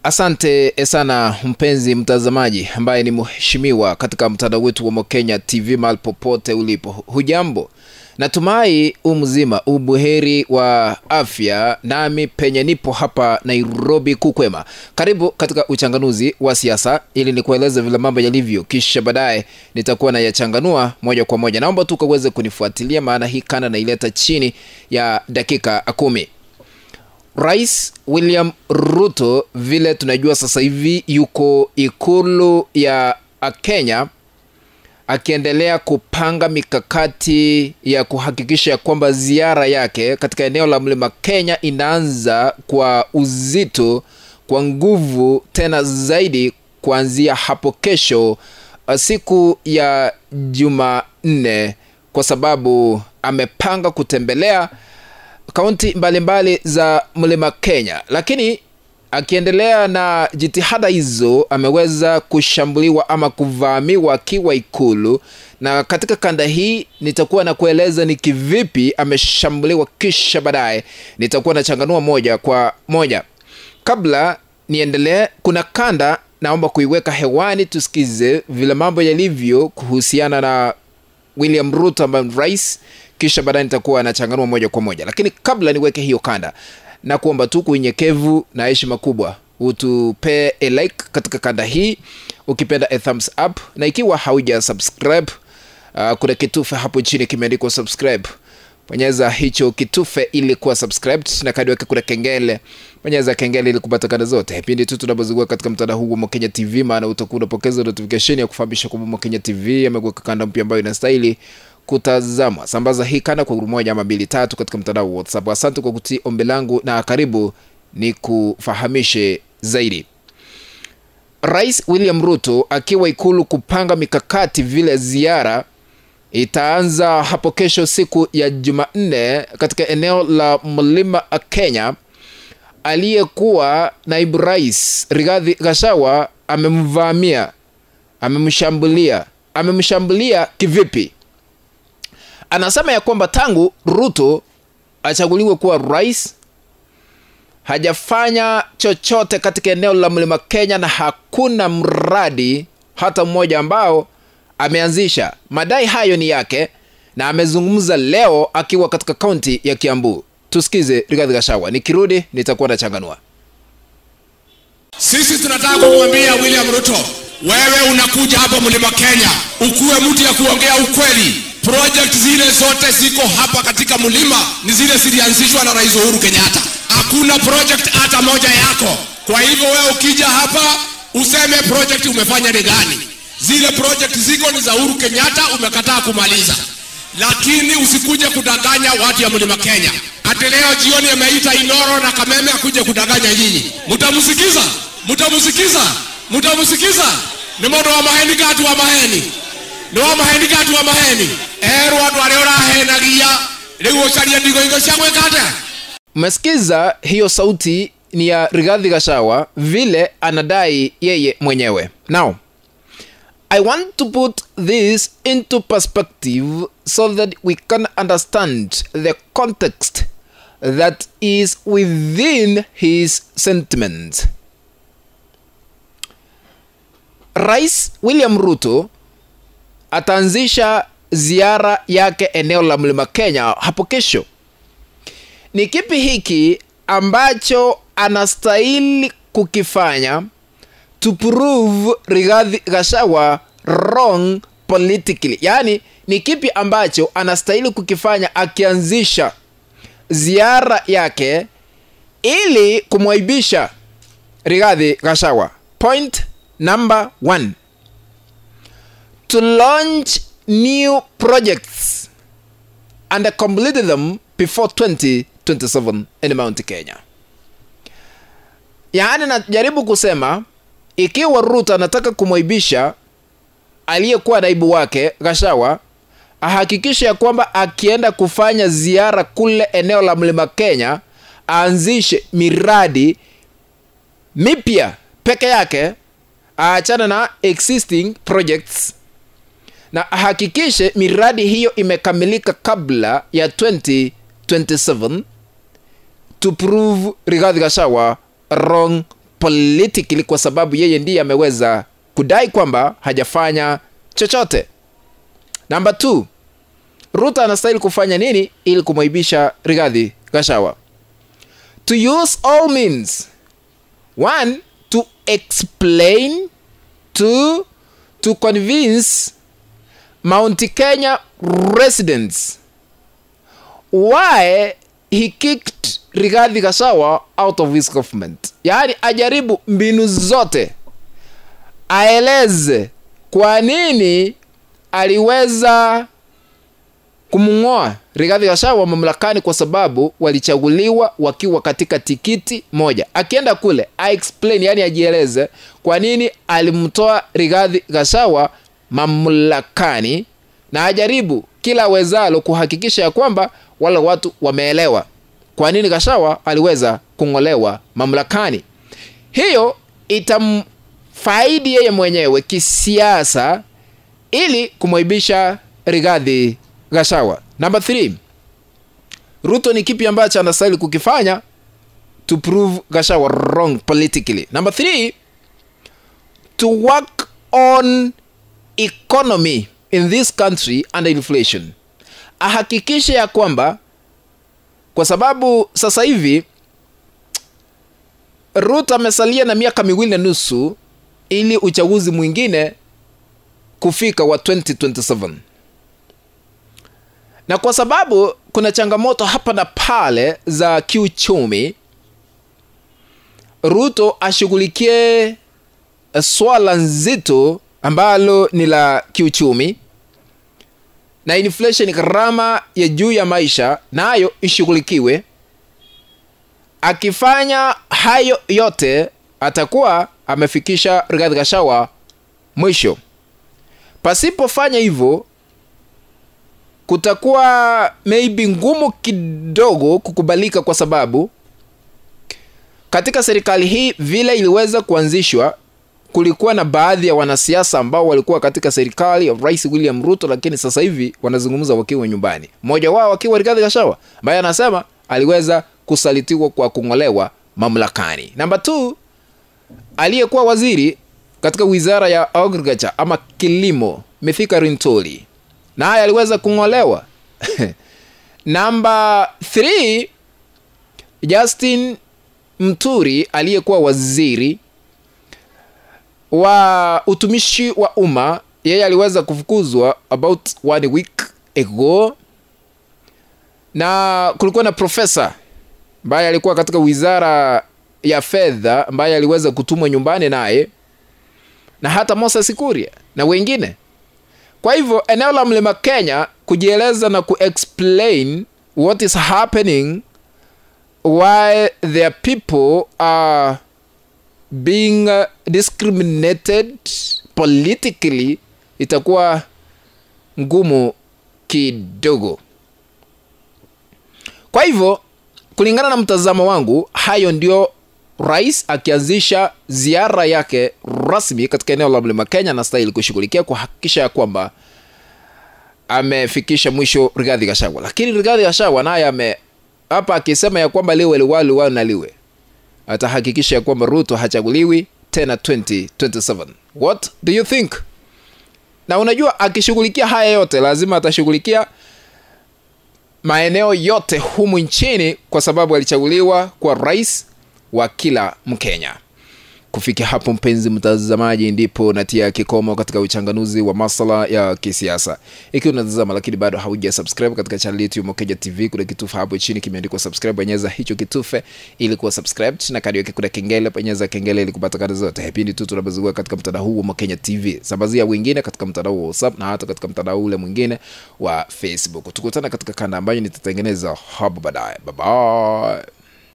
Asante sana mpenzi mtazamaji ambaye ni mheshimiwa katika mtandao wetu wa Mokenya TV mahali popote ulipo. Hujambo? Natumai mzima ubuheri wa afya, nami penye nipo hapa Nairobi kukwema. Karibu katika uchanganuzi wa siasa ili nikueleze vile mambo yalivyo, kisha baadaye nitakuwa na yachanganua moja kwa moja. Naomba tu uweze kunifuatilia maana hii kana naileta chini ya dakika 10. Rais William Ruto vile tunajua sasa hivi yuko ikulu ya Kenya akiendelea kupanga mikakati ya kuhakikisha kwamba ziara yake katika eneo la Mlima Kenya inaanza kwa uzito, kwa nguvu tena zaidi kuanzia hapo kesho siku ya Jumanne, kwa sababu amepanga kutembelea kaunti mbalimbali za Mlima Kenya. Lakini akiendelea na jitihada hizo ameweza kushambuliwa ama kuvamiwa akiwa ikulu, na katika kanda hii nitakuwa na kueleza ni kivipi ameshambuliwa, kisha baadaye nitakuwa na changanua moja kwa moja. Kabla niendelee, kuna kanda naomba kuiweka hewani tusikize vile mambo yalivyo kuhusiana na William Ruto ambaye rais, kisha baadaye nitakuwa na changanua moja kwa moja. Lakini kabla niweke hiyo kanda, na kuomba tu unyenyekevu na heshima kubwa utupe a like katika kanda hii, ukipenda a thumbs up, na ikiwa hauja subscribe kuna kitufe hapo chini kimeandikwa subscribe. Bonyeza hicho kitufe ili kuwa subscribed, na kadi weke kuna kengele. Bonyeza kengele ili kupata kanda zote pindi tu tunapozungua katika mtandao huu wa Mokenya TV, maana utakuwa unapokeza notification ya kufahamisha kwamba Mokenya TV amekuweka kanda mpya ambayo inastahili kutazama. Sambaza hii kanda kwa moja ama 2 3 katika mtandao wa WhatsApp. Asante kwa kutii ombi langu na karibu ni kufahamishe zaidi. Rais William Ruto akiwa ikulu kupanga mikakati vile ziara itaanza hapo kesho siku ya Jumanne katika eneo la Mlima Kenya. Aliyekuwa naibu rais Rigathi Gachagua amemvamia, amemshambulia kivipi? Anasema ya kwamba tangu Ruto achaguliwe kuwa rais hajafanya chochote katika eneo la Mlima Kenya, na hakuna mradi hata mmoja ambao ameanzisha. Madai hayo ni yake, na amezungumza leo akiwa katika kaunti ya Kiambu. Tusikize Rigathi Gachagua, nikirudi nitakuwa na changanua. Sisi tunataka kumwambia William Ruto, wewe unakuja hapa Mlima Kenya ukuwe mtu ya kuongea ukweli. Project zile zote ziko hapa katika mlima ni zile zilianzishwa na Rais Uhuru Kenyatta. Hakuna project hata moja yako. Kwa hivyo wewe ukija hapa useme project umefanya ni gani? Zile project ziko ni za Uhuru Kenyatta, umekataa kumaliza. Lakini usikuje kudanganya watu ya Mlima Kenya. Ati leo jioni ameita Inoro na Kameme akuje kudanganya nyinyi. Mutamusikiza? Ni modo wa maheni katu wa maheni. Nwa maheni katu wa maheni. Watu wale orahenagia leo sharia ndigo ingo shangwe kata. Mmesikiza hiyo sauti ni ya Rigathi Gachagua vile anadai yeye mwenyewe. Now, I want to put this into perspective so that we can understand the context that is within his sentiments. Rais William Ruto ataanzisha ziara yake eneo la Mlima Kenya hapo kesho. Ni kipi hiki ambacho anastahili kukifanya to prove Rigathi Gachagua wrong politically? Yani ni kipi ambacho anastahili kukifanya akianzisha ziara yake ili kumwaibisha Rigathi Gachagua? Point number 1, to launch new projects and complete them before 2027 in Mount Kenya. Yani najaribu kusema ikiwa Ruto anataka kumwaibisha aliyekuwa naibu wake Gachagua, ahakikishe ya kwamba akienda kufanya ziara kule eneo la Mlima Kenya aanzishe miradi mipya peke yake, aachana na existing projects, na ahakikishe miradi hiyo imekamilika kabla ya 2027 to prove Rigathi Gachagua wrong politically kwa sababu yeye ndiye ameweza kudai kwamba hajafanya chochote. Number 2, Ruto anastahili kufanya nini ili kumwaibisha Rigathi Gachagua? To use all means. 1, to explain. 2, to convince Mount Kenya residents why he kicked Rigathi Gachagua out of his government. Yaani ajaribu mbinu zote aeleze kwa nini aliweza kumngoa Rigathi Gachagua mamlakani, kwa sababu walichaguliwa wakiwa katika tikiti moja. Akienda kule explain, yani ajieleze kwa nini alimtoa Rigathi Gachagua mamlakani, na ajaribu kila wezalo kuhakikisha ya kwamba wale watu wameelewa kwa nini Gachagua aliweza kungolewa mamlakani. Hiyo itamfaidi yeye mwenyewe kisiasa ili kumwaibisha Rigathi Gachagua. Number 3, Ruto ni kipi ambacho anastahili kukifanya to prove Gachagua wrong politically? Number 3, to work on economy in this country and inflation. Ahakikishe ya kwamba, kwa sababu sasa hivi Ruto amesalia na miaka 2.5 ili uchaguzi mwingine kufika wa 2027. Na kwa sababu kuna changamoto hapa na pale za kiuchumi, Ruto ashughulikie swala nzito ambalo ni la kiuchumi na inflation, gharama ya juu ya maisha, nayo ishughulikiwe. Akifanya hayo yote atakuwa amefikisha Rigathi Gachagua mwisho. Pasipofanya hivyo kutakuwa maybe ngumu kidogo kukubalika, kwa sababu katika serikali hii vile iliweza kuanzishwa kulikuwa na baadhi ya wanasiasa ambao walikuwa katika serikali ya Rais William Ruto, lakini sasa hivi wanazungumza wakiwa nyumbani. Mmoja wao akiwa Rigathi Gachagua ambaye anasema aliweza kusalitiwa kwa kungolewa mamlakani. Number 2, aliyekuwa waziri katika wizara ya agriculture ama kilimo, Mithika Linturi, naye aliweza kungolewa. Number 3, Justin Muturi aliyekuwa waziri wa utumishi wa umma, yeye aliweza kufukuzwa about 1 week ago. Na kulikuwa na profesa ambaye alikuwa katika wizara ya fedha ambaye aliweza kutumwa nyumbani naye, na hata Moses Kuria na wengine. Kwa hivyo eneo la Mlima Kenya kujieleza na kuexplain what is happening, why their people are being discriminated politically, itakuwa ngumu kidogo. Kwa hivyo kulingana na mtazamo wangu, hayo ndio rais akianzisha ziara yake rasmi katika eneo la Mlima Kenya na stahili kushughulikia kuhakikisha ya kwamba amefikisha mwisho Rigathi Gachagua. Lakini Rigathi Gachagua naye hapa akisema ya kwamba liwe liwalo na liwe, atahakikisha ya kwamba Ruto hachaguliwi tena 2027. What do you think? Na unajua akishughulikia haya yote lazima atashughulikia maeneo yote humu nchini, kwa sababu alichaguliwa kwa rais wa kila Mkenya. Kufikia hapo mpenzi mtazamaji, ndipo natia kikomo katika uchanganuzi wa masuala ya kisiasa. Ikiwa unatazama lakini bado hauja subscribe katika channel yetu ya Mokenya TV, kuna kitufe hapo chini kimeandikwa subscribe, bonyeza hicho kitufe ili kuwa subscribed, na kadi yake kuna kengele, bonyeza kengele ili kupata kadi zote pindi tu tunapozungua katika mtandao huu wa Mokenya TV. Sambazia wengine katika mtandao wa WhatsApp na hata katika mtandao ule mwingine wa Facebook. Tukutana katika kanda ambayo nitatengeneza hapo baadaye. Bye bye.